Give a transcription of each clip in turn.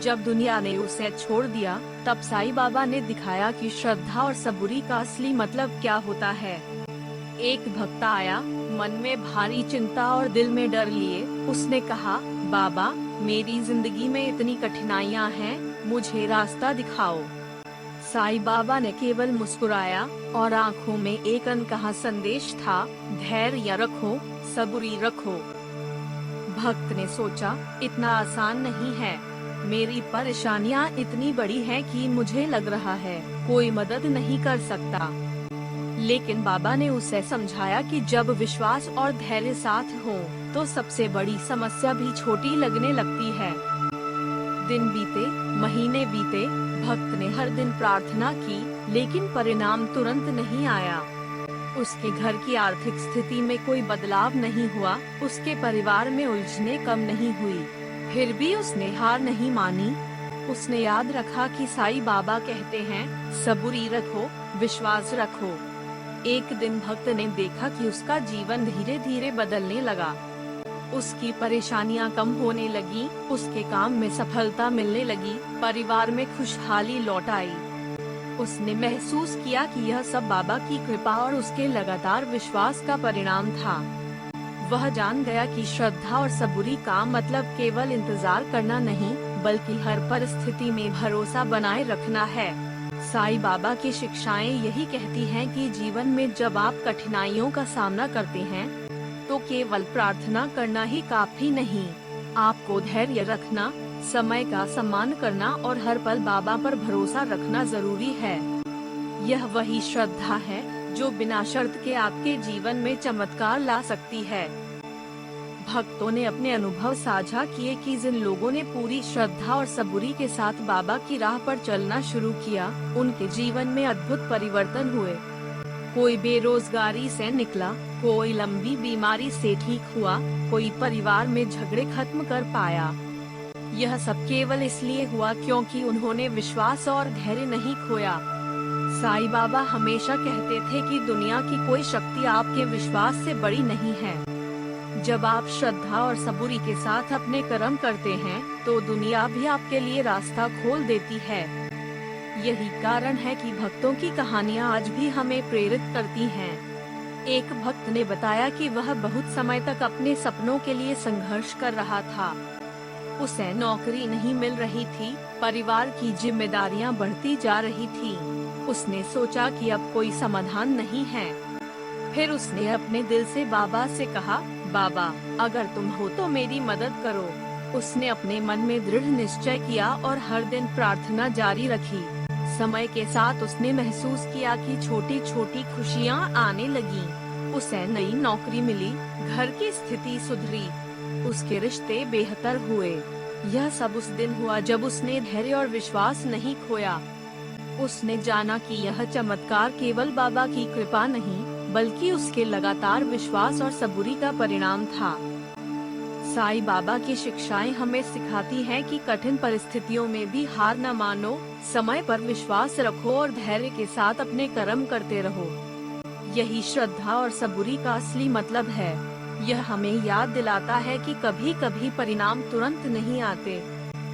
जब दुनिया ने उसे छोड़ दिया, तब साईं बाबा ने दिखाया कि श्रद्धा और सबूरी का असली मतलब क्या होता है। एक भक्त आया, मन में भारी चिंता और दिल में डर लिए। उसने कहा, बाबा, मेरी जिंदगी में इतनी कठिनाइयां हैं, मुझे रास्ता दिखाओ। साईं बाबा ने केवल मुस्कुराया और आंखों में एक अनकहा संदेश था, धैर्य रखो, सबूरी रखो। भक्त ने सोचा, इतना आसान नहीं है, मेरी परेशानियां इतनी बड़ी हैं कि मुझे लग रहा है कोई मदद नहीं कर सकता। लेकिन बाबा ने उसे समझाया कि जब विश्वास और धैर्य साथ हो, तो सबसे बड़ी समस्या भी छोटी लगने लगती है। दिन बीते, महीने बीते, भक्त ने हर दिन प्रार्थना की, लेकिन परिणाम तुरंत नहीं आया। उसके घर की आर्थिक स्थिति में कोई बदलाव नहीं हुआ, उसके परिवार में उलझने कम नहीं हुई। फिर भी उसने हार नहीं मानी। उसने याद रखा कि साईं बाबा कहते हैं, सबूरी रखो, विश्वास रखो। एक दिन भक्त ने देखा कि उसका जीवन धीरे धीरे बदलने लगा। उसकी परेशानियां कम होने लगी, उसके काम में सफलता मिलने लगी, परिवार में खुशहाली लौट आई। उसने महसूस किया कि यह सब बाबा की कृपा और उसके लगातार विश्वास का परिणाम था। वह जान गया कि श्रद्धा और सबूरी का मतलब केवल इंतजार करना नहीं, बल्कि हर परिस्थिति में भरोसा बनाए रखना है। साईं बाबा की शिक्षाएं यही कहती हैं कि जीवन में जब आप कठिनाइयों का सामना करते हैं, तो केवल प्रार्थना करना ही काफी नहीं। आपको धैर्य रखना, समय का सम्मान करना और हर पल बाबा पर भरोसा रखना जरूरी है। यह वही श्रद्धा है जो बिना शर्त के आपके जीवन में चमत्कार ला सकती है। भक्तों ने अपने अनुभव साझा किए कि जिन लोगों ने पूरी श्रद्धा और सबूरी के साथ बाबा की राह पर चलना शुरू किया, उनके जीवन में अद्भुत परिवर्तन हुए। कोई बेरोजगारी से निकला, कोई लंबी बीमारी से ठीक हुआ, कोई परिवार में झगड़े खत्म कर पाया। यह सब केवल इसलिए हुआ क्योंकि उन्होंने विश्वास और धैर्य नहीं खोया। साईं बाबा हमेशा कहते थे कि दुनिया की कोई शक्ति आपके विश्वास से बड़ी नहीं है। जब आप श्रद्धा और सबूरी के साथ अपने कर्म करते हैं, तो दुनिया भी आपके लिए रास्ता खोल देती है। यही कारण है कि भक्तों की कहानियां आज भी हमें प्रेरित करती हैं। एक भक्त ने बताया कि वह बहुत समय तक अपने सपनों के लिए संघर्ष कर रहा था। उसे नौकरी नहीं मिल रही थी, परिवार की जिम्मेदारियां बढ़ती जा रही थी। उसने सोचा कि अब कोई समाधान नहीं है। फिर उसने अपने दिल से बाबा से कहा, बाबा, अगर तुम हो तो मेरी मदद करो। उसने अपने मन में दृढ़ निश्चय किया और हर दिन प्रार्थना जारी रखी। समय के साथ उसने महसूस किया कि छोटी छोटी खुशियां आने लगीं। उसे नई नौकरी मिली, घर की स्थिति सुधरी, उसके रिश्ते बेहतर हुए। यह सब उस दिन हुआ जब उसने धैर्य और विश्वास नहीं खोया। उसने जाना कि यह चमत्कार केवल बाबा की कृपा नहीं, बल्कि उसके लगातार विश्वास और सबूरी का परिणाम था। साईं बाबा की शिक्षाएं हमें सिखाती हैं कि कठिन परिस्थितियों में भी हार न मानो, समय पर विश्वास रखो और धैर्य के साथ अपने कर्म करते रहो। यही श्रद्धा और सबूरी का असली मतलब है। यह हमें याद दिलाता है कि कभी कभी परिणाम तुरंत नहीं आते,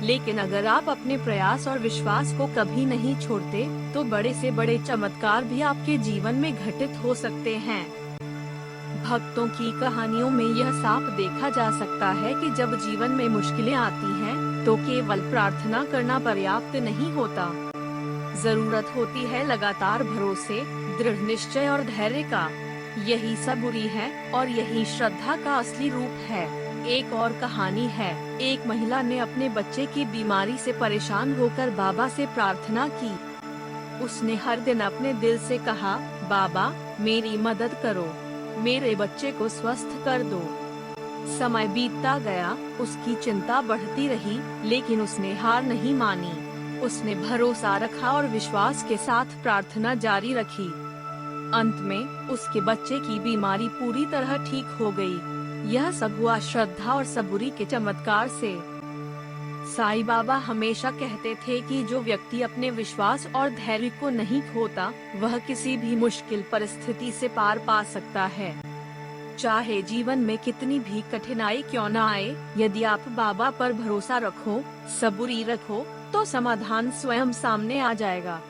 लेकिन अगर आप अपने प्रयास और विश्वास को कभी नहीं छोड़ते, तो बड़े से बड़े चमत्कार भी आपके जीवन में घटित हो सकते हैं। भक्तों की कहानियों में यह साफ देखा जा सकता है कि जब जीवन में मुश्किलें आती हैं, तो केवल प्रार्थना करना पर्याप्त नहीं होता। जरूरत होती है लगातार भरोसे, दृढ़ निश्चय और धैर्य का। यही सबूरी है और यही श्रद्धा का असली रूप है। एक और कहानी है। एक महिला ने अपने बच्चे की बीमारी से परेशान होकर बाबा से प्रार्थना की। उसने हर दिन अपने दिल से कहा, बाबा, मेरी मदद करो, मेरे बच्चे को स्वस्थ कर दो। समय बीतता गया, उसकी चिंता बढ़ती रही, लेकिन उसने हार नहीं मानी। उसने भरोसा रखा और विश्वास के साथ प्रार्थना जारी रखी। अंत में उसके बच्चे की बीमारी पूरी तरह ठीक हो गई। यह सब हुआ श्रद्धा और सबूरी के चमत्कार से। साईं बाबा हमेशा कहते थे कि जो व्यक्ति अपने विश्वास और धैर्य को नहीं खोता, वह किसी भी मुश्किल परिस्थिति से पार पा सकता है। चाहे जीवन में कितनी भी कठिनाई क्यों न आए, यदि आप बाबा पर भरोसा रखो, सबूरी रखो, तो समाधान स्वयं सामने आ जाएगा।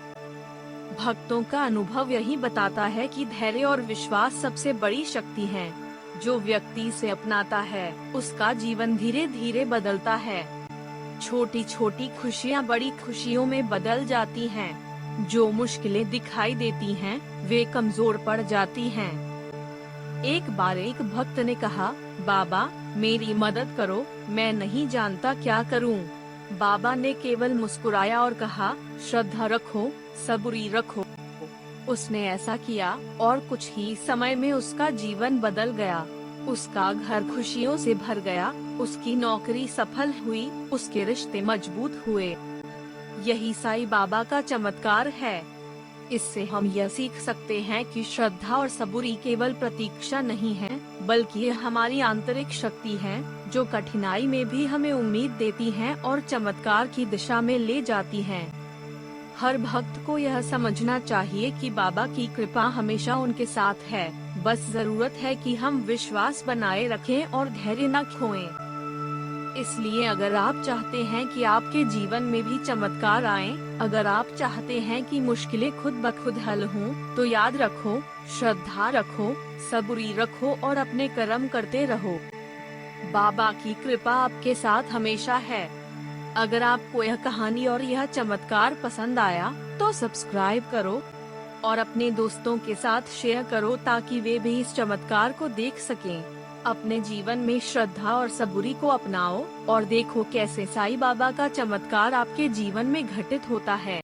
भक्तों का अनुभव यही बताता है कि धैर्य और विश्वास सबसे बड़ी शक्ति है। जो व्यक्ति इसे अपनाता है, उसका जीवन धीरे धीरे बदलता है। छोटी छोटी खुशियाँ बड़ी खुशियों में बदल जाती हैं। जो मुश्किलें दिखाई देती हैं, वे कमजोर पड़ जाती हैं। एक बार एक भक्त ने कहा, बाबा मेरी मदद करो, मैं नहीं जानता क्या करूं। बाबा ने केवल मुस्कुराया और कहा, श्रद्धा रखो, सबूरी रखो। उसने ऐसा किया और कुछ ही समय में उसका जीवन बदल गया। उसका घर खुशियों से भर गया, उसकी नौकरी सफल हुई, उसके रिश्ते मजबूत हुए। यही साईं बाबा का चमत्कार है। इससे हम यह सीख सकते हैं कि श्रद्धा और सबूरी केवल प्रतीक्षा नहीं है, बल्कि ये हमारी आंतरिक शक्ति है, जो कठिनाई में भी हमें उम्मीद देती है और चमत्कार की दिशा में ले जाती है। हर भक्त को यह समझना चाहिए कि बाबा की कृपा हमेशा उनके साथ है। बस जरूरत है कि हम विश्वास बनाए रखें और धैर्य न खोएं। इसलिए अगर आप चाहते हैं कि आपके जीवन में भी चमत्कार आए, अगर आप चाहते हैं कि मुश्किलें खुद ब खुद हल हों, तो याद रखो, श्रद्धा रखो, सबूरी रखो और अपने कर्म करते रहो। बाबा की कृपा आपके साथ हमेशा है। अगर आपको यह कहानी और यह चमत्कार पसंद आया, तो सब्सक्राइब करो और अपने दोस्तों के साथ शेयर करो ताकि वे भी इस चमत्कार को देख सकें। अपने जीवन में श्रद्धा और सबूरी को अपनाओ और देखो कैसे साईं बाबा का चमत्कार आपके जीवन में घटित होता है।